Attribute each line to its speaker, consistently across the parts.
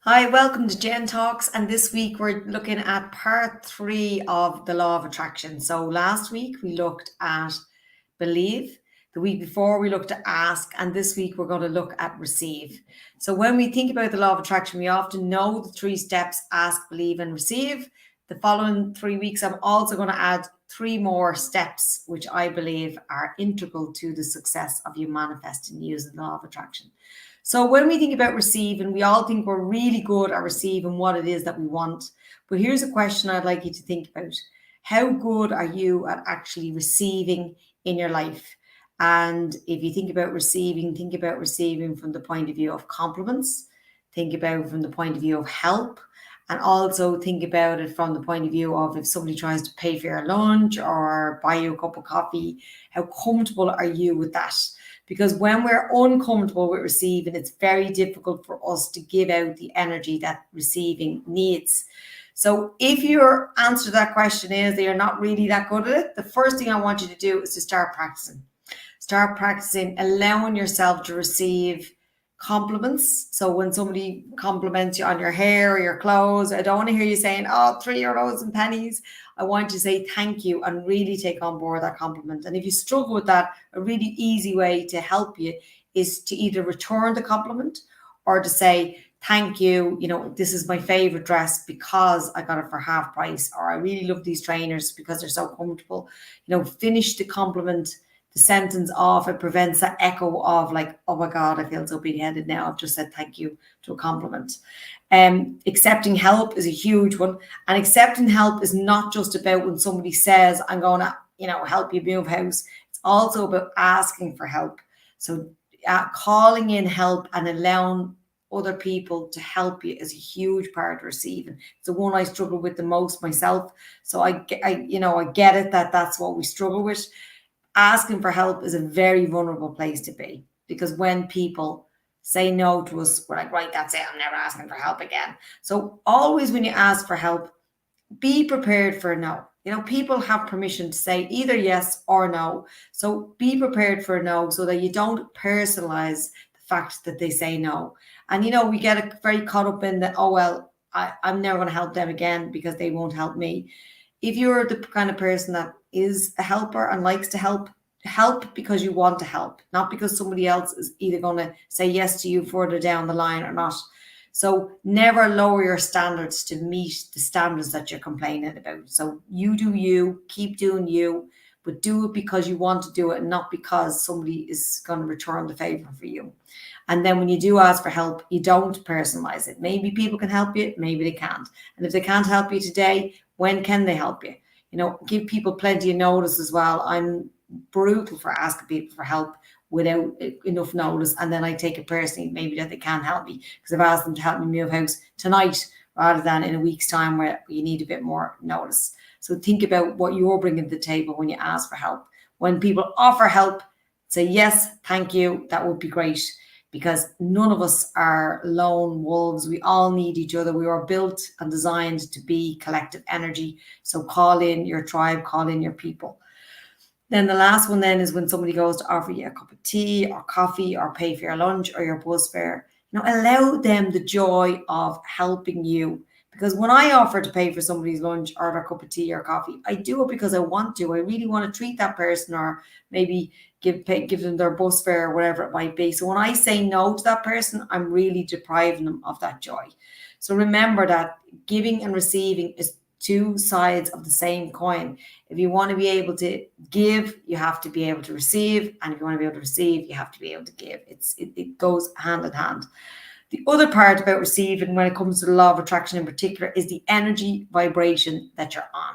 Speaker 1: Hi, welcome to JenTalks, and this week we're looking at part 3 of the law of attraction. So last week we looked at believe, the week before we looked at ask, and this week we're going to look at receive. So when we think about the law of attraction, we often know the 3 steps: ask, believe, and receive. The following 3 weeks I'm also going to add 3 more steps which I believe are integral to the success of you manifesting using the law of attraction. So when we think about receiving, we all think we're really good at receiving what it is that we want. But here's a question I'd like you to think about. How good are you at actually receiving in your life? And if you think about receiving from the point of view of compliments, think about it from the point of view of help, and also think about it from the point of view of if somebody tries to pay for your lunch or buy you a cup of coffee, how comfortable are you with that? Because when we're uncomfortable with receiving, it's very difficult for us to give out the energy that receiving needs. So if your answer to that question is that you're not really that good at it, the first thing I want you to do is to start practicing. Start practicing allowing yourself to receive compliments. So when somebody compliments you on your hair or your clothes, I don't want to hear you saying, oh, €3 and pennies. I want you to say thank you and really take on board that compliment. And if you struggle with that, a really easy way to help you is to either return the compliment or to say, thank you, this is my favorite dress because I got it for half price, or I really love these trainers because they're so comfortable. Finish the compliment, the sentence off. It prevents that echo of like, oh my God, I feel so big-headed now. I've just said thank you to a compliment. Accepting help is a huge one. And accepting help is not just about when somebody says, I'm going to, help you move house. It's also about asking for help. So calling in help and allowing other people to help you is a huge part of receiving. It's the one I struggle with the most myself. So I get it that that's what we struggle with. Asking for help is a very vulnerable place to be, because when people say no to us, we're like, right, that's it. I'm never asking for help again. So always when you ask for help, be prepared for a no. People have permission to say either yes or no. So be prepared for a no so that you don't personalize the fact that they say no. And, we get very caught up in that, oh, well, I'm never going to help them again because they won't help me. If you're the kind of person that is a helper and likes to help because you want to help, not because somebody else is either going to say yes to you further down the line or not. So never lower your standards to meet the standards that you're complaining about. So you do you, keep doing you, but do it because you want to do it, and not because somebody is going to return the favor for you. And then when you do ask for help, you don't personalize it. Maybe people can help you, maybe they can't. And if they can't help you today, when can they help you? Give people plenty of notice as well. I'm brutal for asking people for help without enough notice, and then I take it personally, maybe that they can't help me because I've asked them to help me move house tonight rather than in a week's time where you need a bit more notice. So think about what you're bringing to the table when you ask for help. When people offer help, say yes, thank you, that would be great, because none of us are lone wolves. We all need each other. We are built and designed to be collective energy. So call in your tribe, call in your people. Then the last one then is when somebody goes to offer you a cup of tea or coffee or pay for your lunch or your bus fare. Allow them the joy of helping you. Because when I offer to pay for somebody's lunch or their cup of tea or coffee, I do it because I want to. I really want to treat that person, or maybe give them their bus fare or whatever it might be. So when I say no to that person, I'm really depriving them of that joy. So remember that giving and receiving is two sides of the same coin. If you want to be able to give, you have to be able to receive. And if you want to be able to receive, you have to be able to give. It goes hand in hand. The other part about receiving, when it comes to the law of attraction in particular, is the energy vibration that you're on.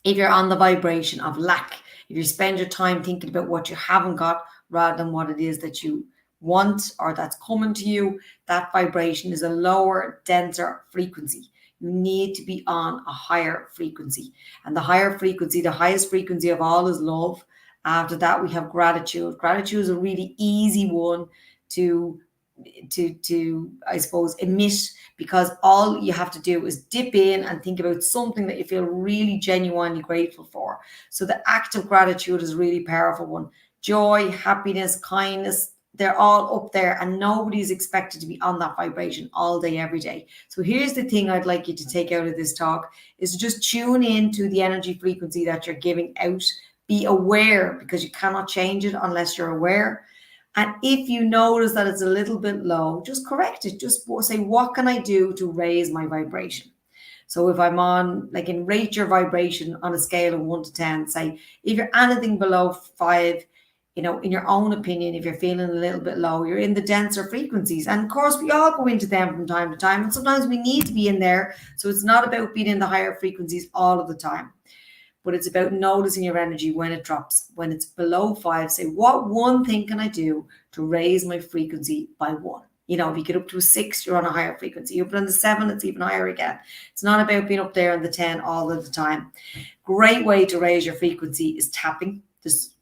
Speaker 1: If you're on the vibration of lack, if you spend your time thinking about what you haven't got rather than what it is that you want or that's coming to you, that vibration is a lower, denser frequency. You need to be on a higher frequency. And the higher frequency, the highest frequency of all, is love. After that, we have gratitude. Gratitude is a really easy one to I suppose emit, because all you have to do is dip in and think about something that you feel really genuinely grateful for. So the act of gratitude is a really powerful one. Joy, happiness, kindness, they're all up there, and nobody's expected to be on that vibration all day, every day. So here's the thing I'd like you to take out of this talk is just tune in to the energy frequency that you're giving out. Be aware, because you cannot change it unless you're aware. And if you notice that it's a little bit low, just correct it. Just say, what can I do to raise my vibration? So if I'm on, like, in rate your vibration on a scale of 1 to 10, say if you're anything below 5, in your own opinion, if you're feeling a little bit low, you're in the denser frequencies. And of course, we all go into them from time to time. And sometimes we need to be in there. So it's not about being in the higher frequencies all of the time, but it's about noticing your energy when it drops. When it's below 5, say, what one thing can I do to raise my frequency by 1? If you get up to a 6, you're on a higher frequency. You put on the 7, it's even higher again. It's not about being up there on the 10 all of the time. Great way to raise your frequency is tapping. There's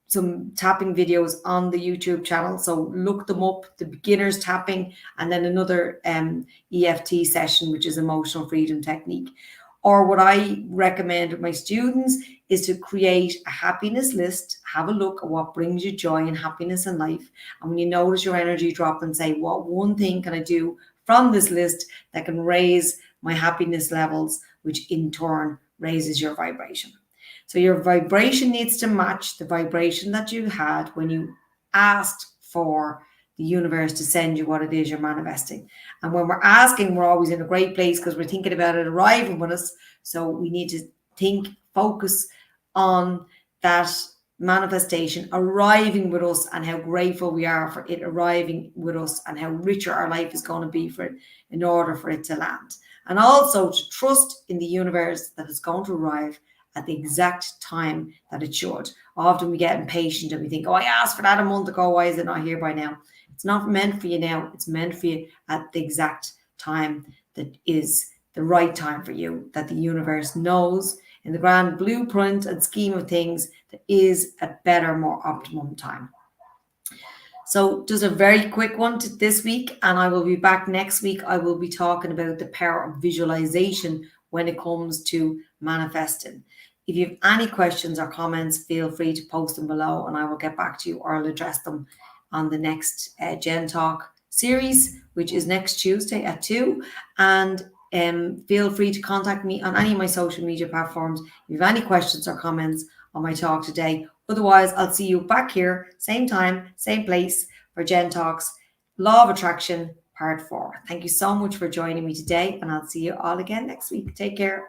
Speaker 1: some tapping videos on the YouTube channel, so look them up. The beginners tapping, and then another EFT session, which is emotional freedom technique. Or what I recommend with my students is to create a happiness list. Have a look at what brings you joy and happiness in life. And when you notice your energy drop, and say, what one thing can I do from this list that can raise my happiness levels, which in turn raises your vibration. So your vibration needs to match the vibration that you had when you asked for the universe to send you what it is you're manifesting. And when we're asking, we're always in a great place because we're thinking about it arriving with us. So we need to focus on that manifestation arriving with us, and how grateful we are for it arriving with us, and how richer our life is going to be for it in order for it to land. And also to trust in the universe that it's going to arrive at the exact time that it should. Often we get impatient and we think, I asked for that a month ago. Why is it not here by now? It's not meant for you now. It's meant for you at the exact time that is the right time for you, that the universe knows in the grand blueprint and scheme of things that is a better, more optimum time. So just a very quick one this week, and I will be back next week. I will be talking about the power of visualization when it comes to manifesting. If you have any questions or comments, feel free to post them below, and I will get back to you, or I'll address them on the next Gen Talk series, which is next Tuesday at 2. And feel free to contact me on any of my social media platforms if you have any questions or comments on my talk today. Otherwise, I'll see you back here, same time, same place, for Gen Talks Law of Attraction Part 4. Thank you so much for joining me today, and I'll see you all again next week. Take care.